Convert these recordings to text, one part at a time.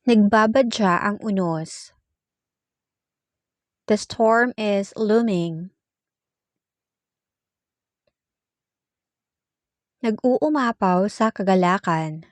Nagbabadya ang unos. The storm is looming. Nag-uumapaw sa kagalakan.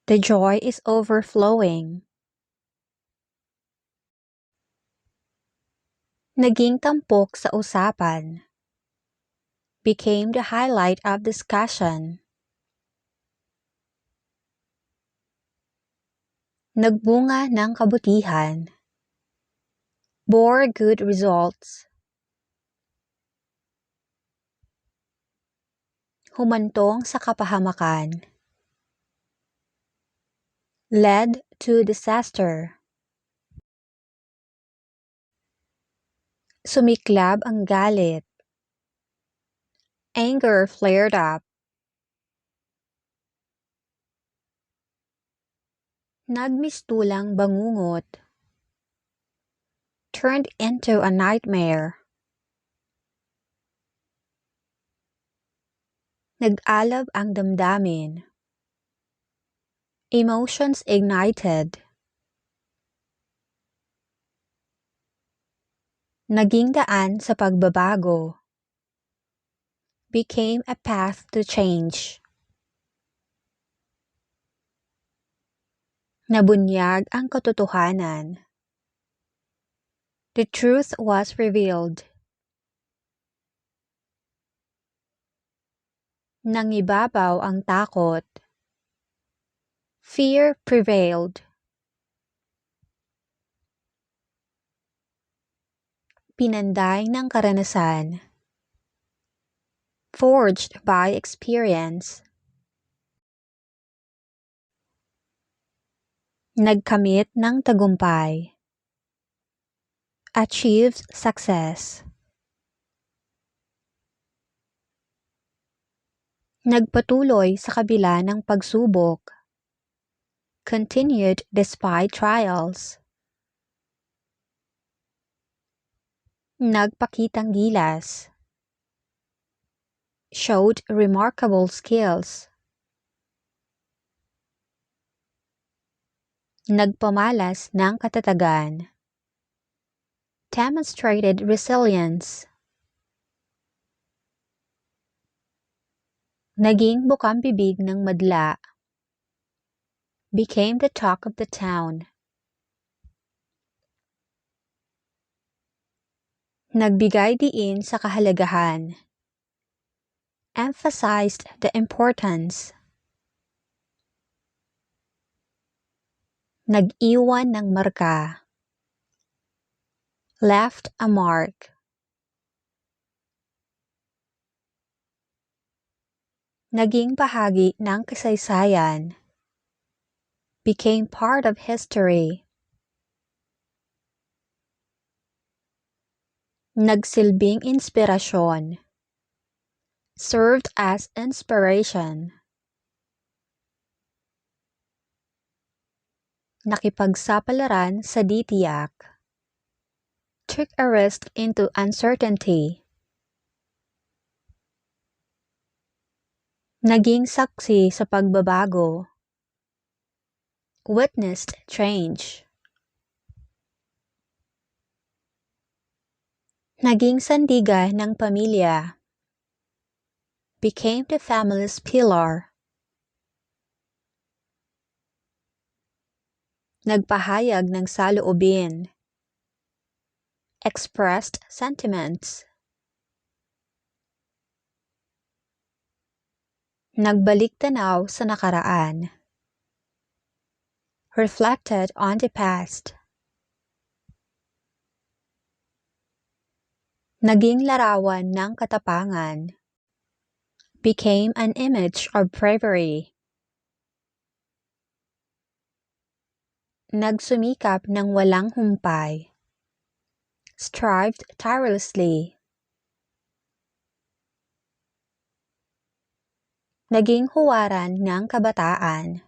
The joy is overflowing. Naging tampok sa usapan. Became the highlight of discussion. Nagbunga ng kabutihan. Bore good results. Humantong sa kapahamakan. Led to disaster. Sumiklab ang galit. Anger flared up. Nagmistulang bangungot. Turned into a nightmare. Nag-alab ang damdamin. Emotions ignited. Naging daan sa pagbabago. Became a path to change. Nabunyag ang katotohanan. The truth was revealed. Nangibabaw ang takot. Fear prevailed. Pinanday ng karanasan. Forged by experience. Nagkamit ng tagumpay. Achieved success. Nagpatuloy sa kabila ng pagsubok. Continued despite trials. Nagpakitang gilas. Showed remarkable skills. Nagpamalas ng katatagan. Demonstrated resilience. Naging bukang-bibig ng madla. Became the talk of the town. Nagbigay diin sa kahalagahan. Emphasized the importance. Nag-iwan ng marka. Left a mark. Naging bahagi ng kasaysayan. Became part of history. Nagsilbing inspirasyon. Served as inspiration. Nakipagsapalaran sa di tiyak. Took a risk into uncertainty. Naging saksi sa pagbabago. Witnessed change. Naging sandigan ng pamilya. Became the family's pillar. Nagpahayag ng saloobin. Expressed sentiments. Nagbalik tanaw sa nakaraan. Reflected on the past. Naging larawan ng katapangan. Became an image of bravery. Nagsumikap ng walang humpay. Strived tirelessly. Naging huwaran ng kabataan.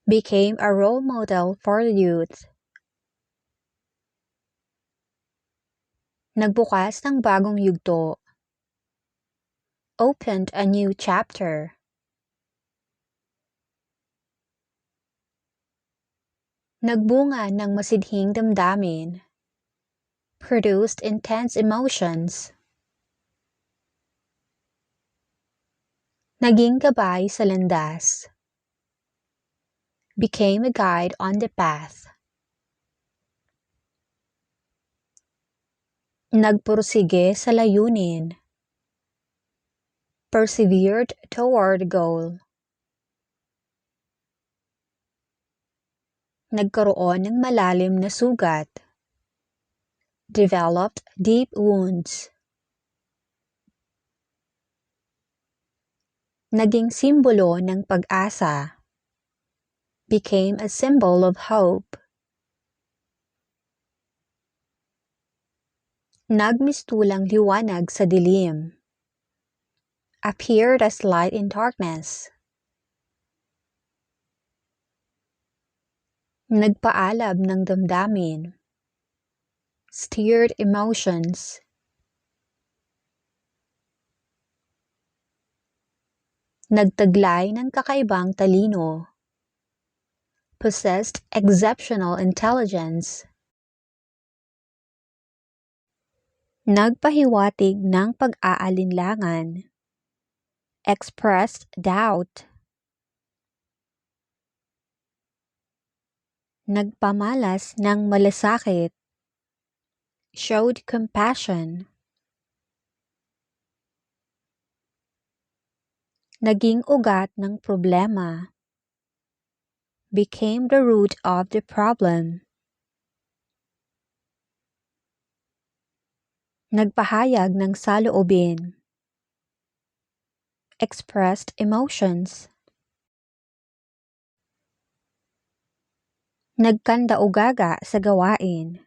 Became a role model for the youth. Nagbukas ng bagong yugto. Opened a new chapter. Nagbunga ng masidhing damdamin. Produced intense emotions. Naging gabay sa landas. Became a guide on the path. Nagpursige sa layunin. Persevered toward goal. Nagkaroon ng malalim na sugat. Developed deep wounds. Naging simbolo ng pag-asa. Became a symbol of hope. Nagmistulang liwanag sa dilim. Appeared as light in darkness. Nagpaalab ng damdamin. Steered emotions. Nagtaglay ng kakaibang talino. Possessed exceptional intelligence. Nagpahiwatig ng pag-aalinlangan. Expressed doubt. Nagpamalas ng malasakit. Showed compassion. Naging ugat ng problema. Became the root of the problem. Nagpahayag ng saloobin. Expressed emotions. Nagkandaugaga sa gawain.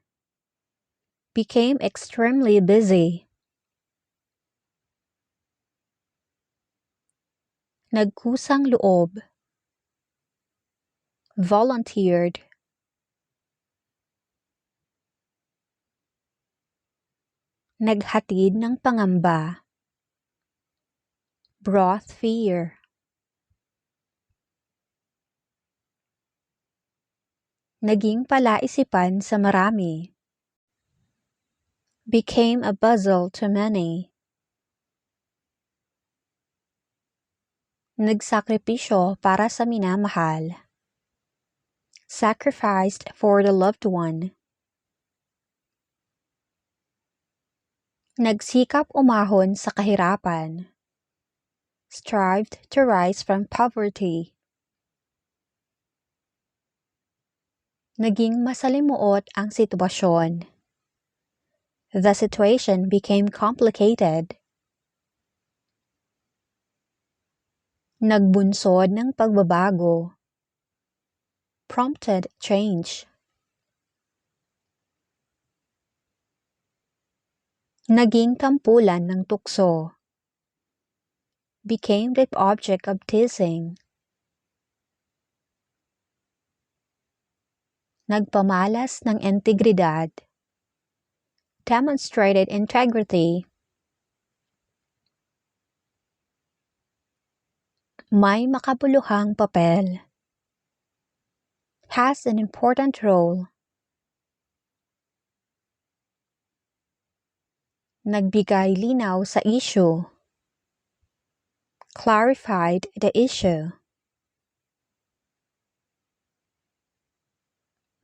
Became extremely busy. Nagkusang loob. Volunteered. Naghatid ng pangamba. Brought fear. Naging palaisipan sa marami. Became a puzzle to many. Nagsakripisyo para sa minamahal. Sacrificed for the loved one. Nagsikap umahon sa kahirapan. Strived to rise from poverty. Naging masalimuot ang sitwasyon. The situation became complicated. Nagbunsod ng pagbabago. Prompted change. Naging tampulan ng tukso. Became the object of teasing. Nagpamalas ng integridad. Demonstrated integrity. May makabuluhang papel. Has an important role. Nagbigay linaw sa issue. Clarified the issue.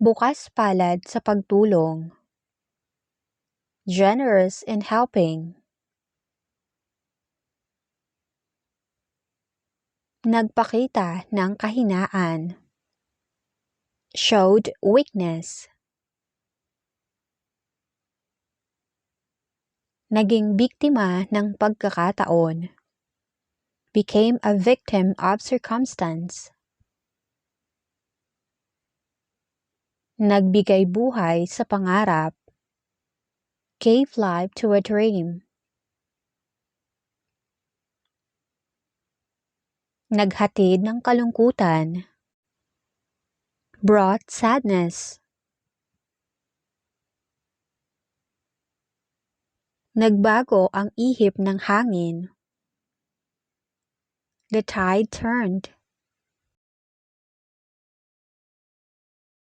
Bukas palad sa pagtulong. Generous in helping. Nagpakita ng kahinaan. Showed weakness. Naging biktima ng pagkakataon. Became a victim of circumstance. Nagbigay buhay sa pangarap. Gave life to a dream. Naghatid ng kalungkutan. Brought sadness. Nagbago ang ihip ng hangin. The tide turned.